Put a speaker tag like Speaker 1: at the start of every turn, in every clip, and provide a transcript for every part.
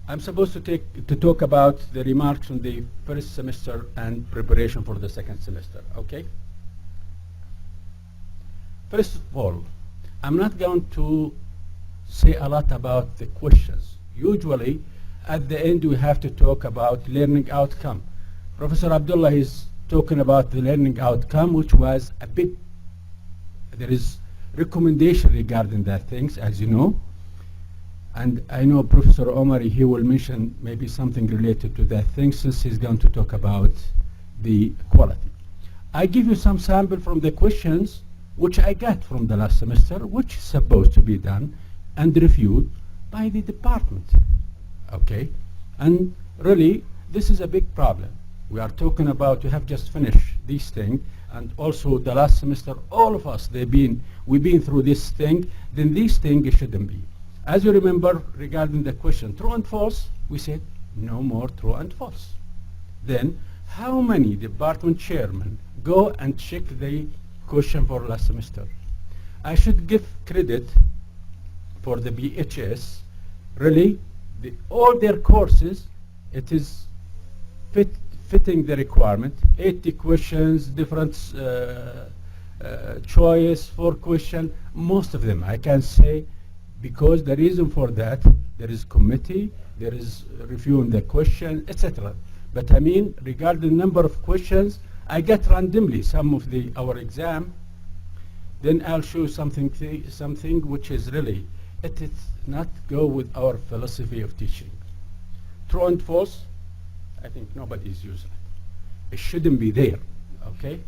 Speaker 1: I'm supposed to talk about the remarks on the first semester and preparation for the second semester, okay? First of all, I'm not going to say a lot about the questions. Usually, at the end, we have to talk about learning outcome. Professor Abdullah is talking about the learning outcome, which was a big, there is recommendation regarding that things, as you know. And I know Professor Omari, he will mention maybe something related to that thing, since he's going to talk about the quality. I give you some sample from the questions which I got from the last semester, which is supposed to be done and reviewed by the department, okay? And really, this is a big problem. We are talking about, we have just finished this thing, and also the last semester, all of us, we've been through this thing, then this thing shouldn't be. As you remember, regarding the question, true and false, we said no more true and false. Then, how many department chairmen go and check the question for last semester? I should give credit for the BHS. Really, all their courses, it is fitting the requirement. 80 questions, different choice, 4 questions, most of them, I can say, because the reason for that, there is committee, there is reviewing the question, etc. But I mean, regarding the number of questions, I get randomly some of our exam, then I'll show something which is really, it is not go with our philosophy of teaching. True and false, I think nobody is using it. It shouldn't be there, okay?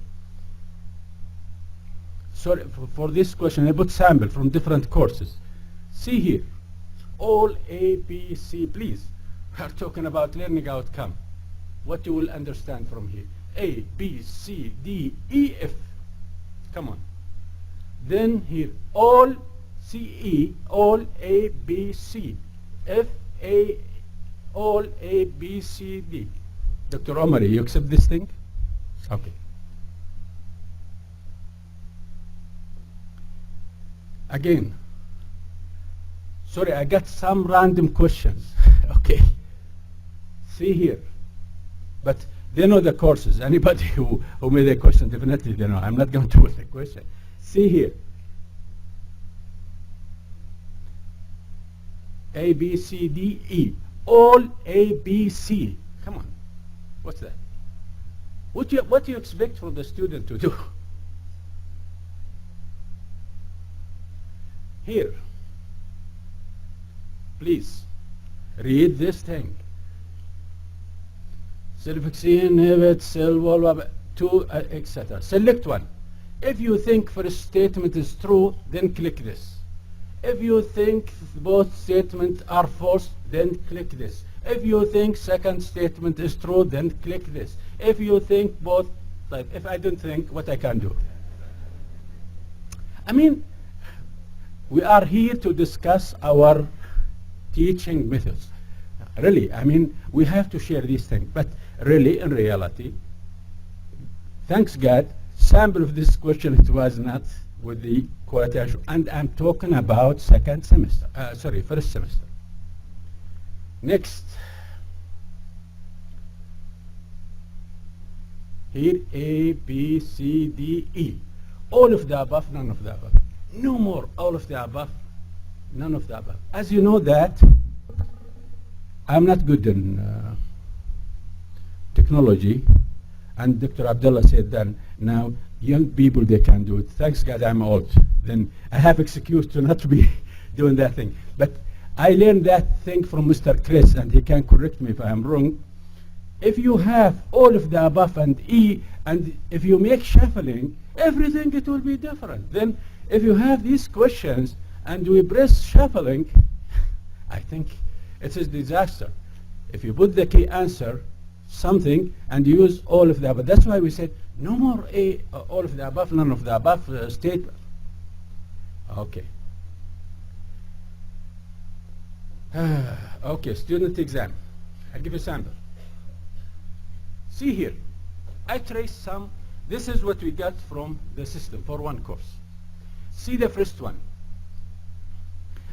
Speaker 1: Sorry, for this question, I put sample from different courses. See here, all A, B, C, please. We are talking about learning outcome. What you will understand from here. A, B, C, D, E, F. Come on. Then here, all CE, all A, B, C. F, A, all A, B, C, D. Dr. Omari, you accept this thing? Okay. Again, sorry, I got some random questions. Okay. See here. But they know the courses. Anybody who made a question, definitely they know. I'm not going to put the question. See here. A, B, C, D, E. All A, B, C. Come on. What's that? What do you expect from the student to do? Here. Please, read this thing. Self-vaccine, inhibit, cell wall, etc. Select one. If you think first statement is true, then click this. If you think both statements are false, then click this. If you think second statement is true, then click this. If you think both, like, if I don't think, what I can do? I mean, we are here to discuss our teaching methods. Really, I mean, we have to share these things. But really, in reality, thanks God, sample of this question, it was not with the quality issue. And I'm talking about first semester. Next. Here, A, B, C, D, E. All of the above, none of the above. No more, all of the above, none of the above. As you know that, I'm not good in technology, and Dr. Abdullah said that now young people, they can do it. Thanks God I'm old. Then I have excuse to not be doing that thing. But I learned that thing from Mr. Chris, and he can correct me if I am wrong. If you have all of the above and E, and if you make shuffling, everything it will be different. Then if you have these questions and we press shuffling, I think it's a disaster. If you put the key answer, something, and use all of the above. That's why we said no more all of the above, none of the above statement. Okay. Okay, student exam. I'll give you a sample. See here, I traced some. This is what we got from the system for one course. See the first one.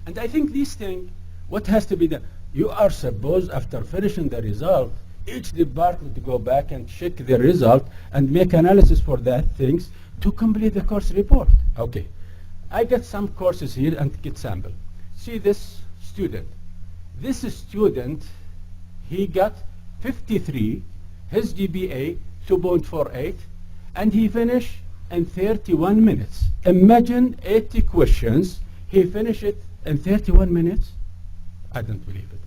Speaker 1: And I think this thing, what has to be done? You are supposed, after finishing the result, each department to go back and check the result and make analysis for that things to complete the course report. Okay. I get some courses here and get sample. See this student. This student, he got 53, his GPA 2.48, and he finished in 31 minutes. Imagine 80 questions, he finished it in 31 minutes. I don't believe it.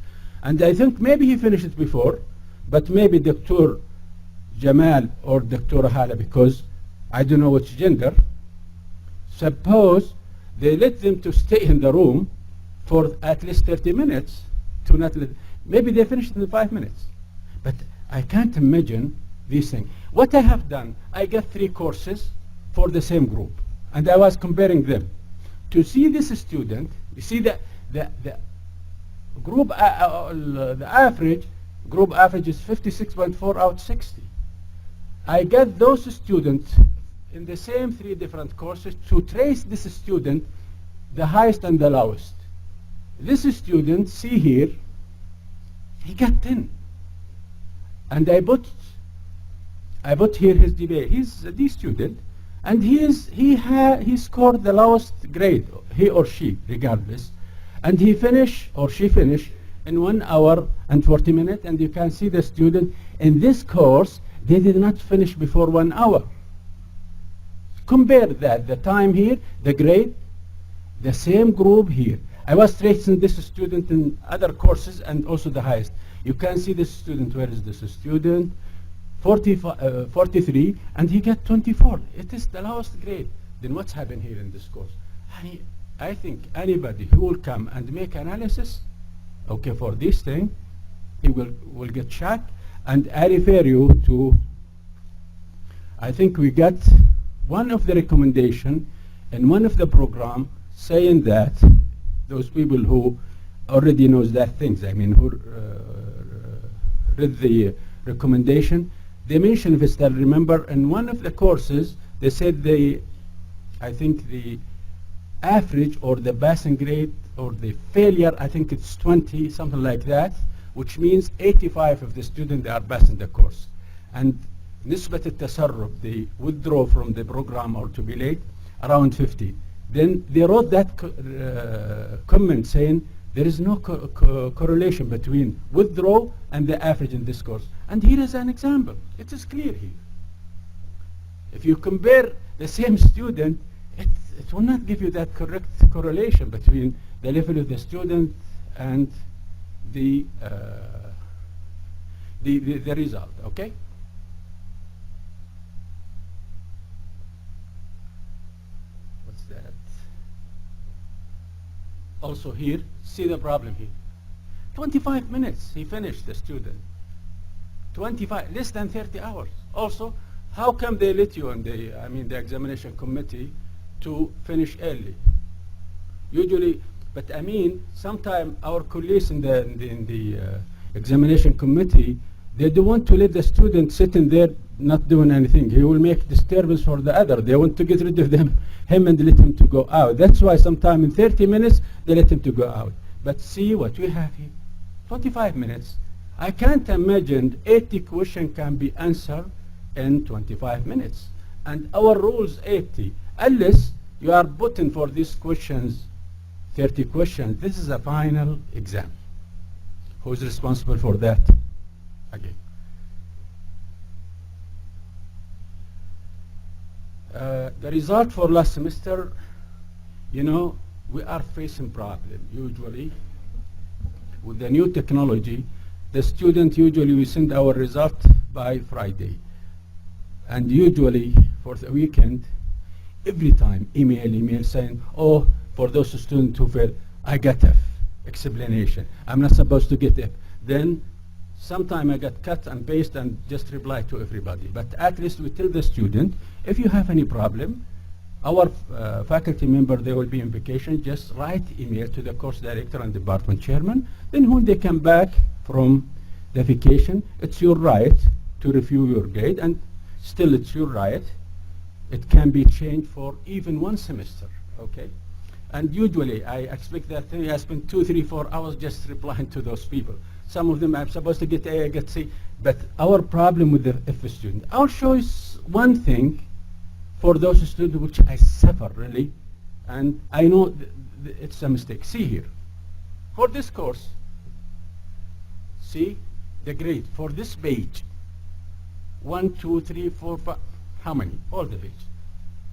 Speaker 1: And I think maybe he finished it before, but maybe Dr. Jamal or Dr. Hala, because I don't know which gender, suppose they let them to stay in the room for at least 30 minutes to not let, maybe they finished in 5 minutes. But I can't imagine these things. What I have done, I got 3 courses for the same group, and I was comparing them. To see this student, you see the group, the average, group average is 56.4 out of 60. I got those students in the same 3 different courses to trace this student, the highest and the lowest. This student, see here, he got 10. And I put here his GPA. He's a D student, and he scored the lowest grade, he or she, regardless. And he finished, or she finished, in 1 hour and 40 minutes, and you can see the student in this course, they did not finish before 1 hour. Compare that, the time here, the grade, the same group here. I was tracing this student in other courses and also the highest. You can see this student, where is this student? 43, and he got 24. It is the lowest grade. Then what's happened here in this course? I think anybody who will come and make analysis, okay, for this thing, he will get shocked. And I refer you to, I think we got one of the recommendation in one of the program saying that those people who already knows that things, I mean, who read the recommendation, they mentioned, if I still remember, in one of the courses, they said I think the average or the passing grade or the failure, I think it's 20, something like that, which means 85 of the students, they are passing the course. And نسبة التسرب, they withdraw from the program or to be late, around 50. Then they wrote that comment saying there is no correlation between withdrawal and the average in this course. And here is an example. It is clear here. If you compare the same student, it will not give you that correct correlation between the level of the student and the result, okay? What's that? Also here, see the problem here. 25 minutes he finished, the student. 25, less than 30 hours. Also, how come they let you on the examination committee to finish early? Usually, but I mean, sometimes our colleagues in the examination committee, they don't want to let the student sitting there not doing anything. He will make disturbance for the other. They want to get rid of him and let him to go out. That's why sometimes in 30 minutes, they let him to go out. But see what we have here, 25 minutes. I can't imagine 80 questions can be answered in 25 minutes. And our rules 80, unless you are putting for these questions 30 questions. This is a final exam. Who is responsible for that? Again. The result for last semester, you know, we are facing problem usually with the new technology. The student usually we send our result by Friday, and usually for the weekend, every time email saying, oh, for those students who fail, I got F, explanation. I'm not supposed to get F. Then sometime I got cut and paste and just reply to everybody. But at least we tell the student, if you have any problem, our faculty member, they will be in vacation, just write email to the course director and department chairman. Then when they come back from the vacation, it's your right to review your grade, and still it's your right. It can be changed for even 1 semester, okay? And usually, I expect that thing. I spend 2, 3, 4 hours just replying to those people. Some of them I'm supposed to get A, I get C. But our problem with the F student, I'll show you one thing for those students which I suffer really, and I know it's a mistake. See here, for this course, see the grade for this page. 1, 2, 3, 4, 5. How many? All the page.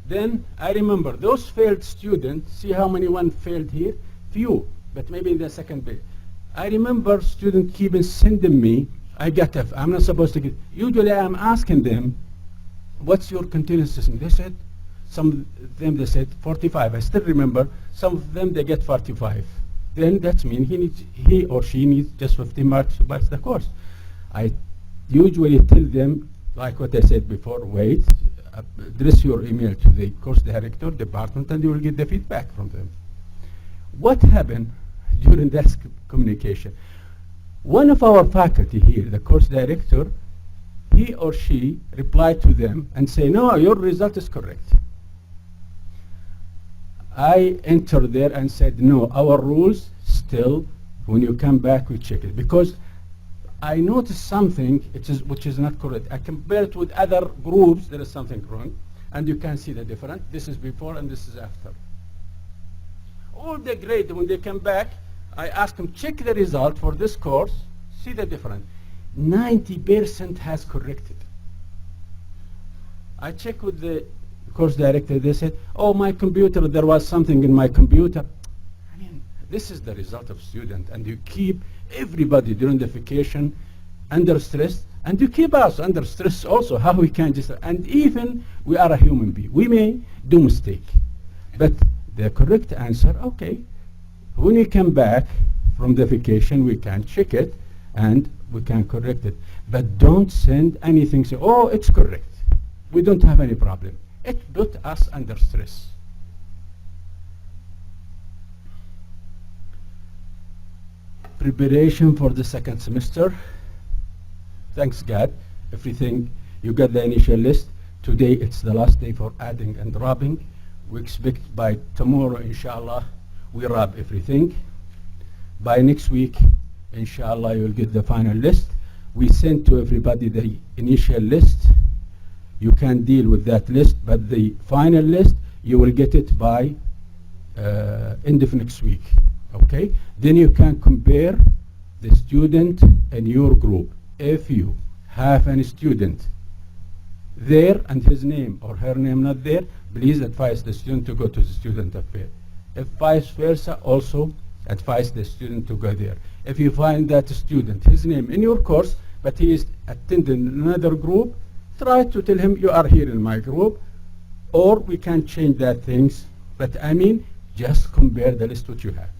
Speaker 1: Then I remember those failed students. See how many one failed here? Few, but maybe in the second page. I remember students keep sending me. I got F. I'm not supposed to get. Usually I'm asking them, what's your continuous system? They said, some of them they said 45. I still remember. Some of them they get 45. Then that means he or she needs just 15 marks to pass the course. I usually tell them, like what I said before, wait, address your email to the course director, department, and you will get the feedback from them. What happened during that communication? One of our faculty here, the course director, he or she replied to them and say, no, your result is correct. I entered there and said, no, our rules still, when you come back, we check it. Because I noticed something which is not correct. I compare it with other groups, there is something wrong, and you can see the difference. This is before and this is after. All the grade, when they come back, I ask them, check the result for this course, see the difference. 90% has corrected. I check with the course director, they said, oh, my computer, there was something in my computer. I mean, this is the result of student, and you keep everybody during the vacation under stress, and you keep us under stress also, how we can just, and even we are a human being. We may do mistake, but the correct answer, okay, when we come back from the vacation, we can check it, and we can correct it. But don't send anything, say, oh, it's correct. We don't have any problem. It put us under stress. Preparation for the second semester. Thanks God, everything, you got the initial list. Today it's the last day for adding and dropping. We expect by tomorrow, inshallah, we wrap everything. By next week, inshallah, you'll get the final list. We send to everybody the initial list. You can deal with that list, but the final list, you will get it by end of next week. Okay? Then you can compare the student in your group. If you have any student there and his name or her name not there, please advise the student to go to the student affair. If vice versa, also advise the student to go there. If you find that student, his name in your course, but he is attending another group, try to tell him you are here in my group, or we can change that things. But I mean, just compare the list what you have.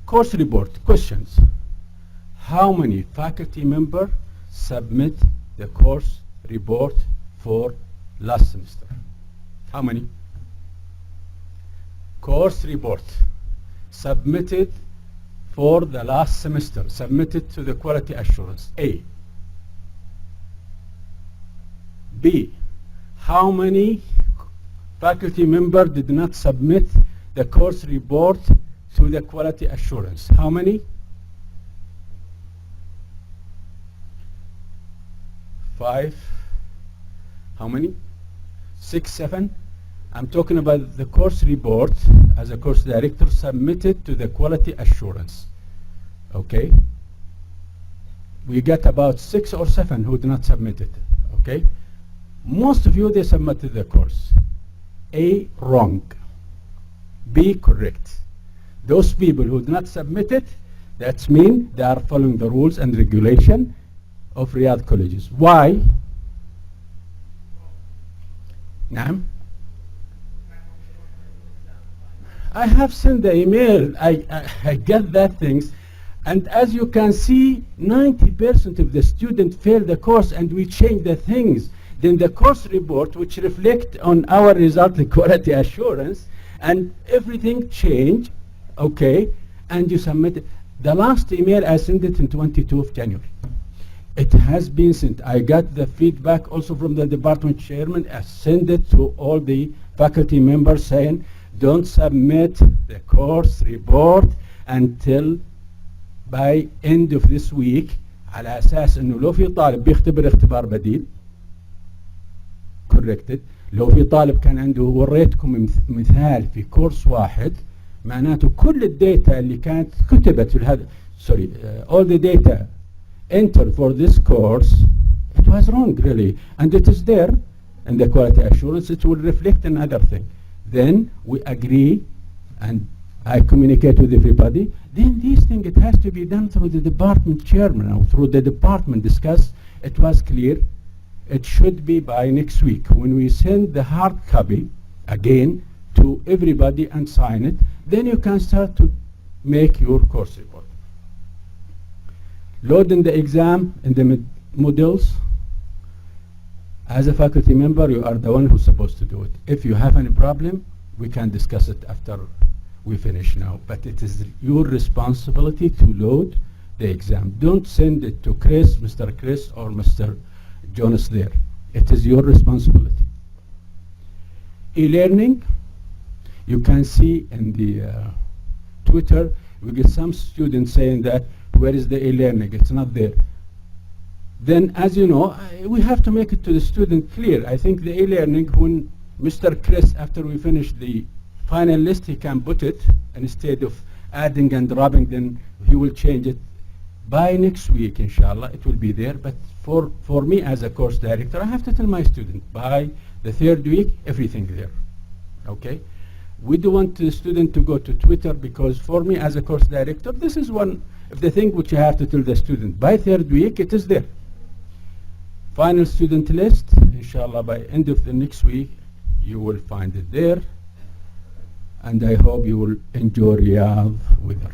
Speaker 1: Course report, questions. How many faculty members submit the course report for last semester? How many? Course report submitted for the last semester, submitted to the quality assurance. A. B. How many faculty members did not submit the course report to the quality assurance? How many? 5. How many? 6, 7. I'm talking about the course report as a course director submitted to the quality assurance. Okay? We get about 6 or 7 who did not submit it. Okay? Most of you, they submitted the course. A, wrong. B, correct. Those people who did not submit it, that means they are following the rules and regulation of Riyadh colleges. Why? Naam? I have sent the email. I get that things. And as you can see, 90% of the students fail the course, and we change the things. Then the course report, which reflect on our result, the quality assurance, and everything change, okay, and you submit it. The last email, I sent it in 22 of January. It has been sent. I got the feedback also from the department chairman. I sent it to all the faculty members saying, don't submit the course report until by end of this week, على أساس إنه لو في طالب بيختبر اختبار بديل corrected، لو في طالب كان عنده وريتكم مثال في كورس واحد، معناته كل الداتا اللي كانت كتبت في هذا all the data entered for this course, it was wrong really, and it is there in the quality assurance. It will reflect another thing. Then we agree, and I communicate with everybody. Then this thing, it has to be done through the department chairman or through the department discussed. It was clear. It should be by next week. When we send the hard copy again to everybody and sign it, then you can start to make your course report. Loading the exam in the modules. As a faculty member, you are the one who's supposed to do it. If you have any problem, we can discuss it after we finish now. But it is your responsibility to load the exam. Don't send it to Mr. Chris or Mr. Jonas there. It is your responsibility. E-learning, you can see in the Twitter, we get some students saying that, where is the e-learning? It's not there. Then, as you know, we have to make it to the student clear. I think the e-learning, when Mr. Chris, after we finish the final list, he can put it instead of adding and dropping, then he will change it. By next week, inshallah, it will be there. But for me as a course director, I have to tell my student, by the third week, everything there. Okay? We don't want the student to go to Twitter, because for me as a course director, this is one of the things which I have to tell the student. By third week, it is there. Final student list, inshallah, by end of the next week, you will find it there. And I hope you will enjoy Riyadh weather.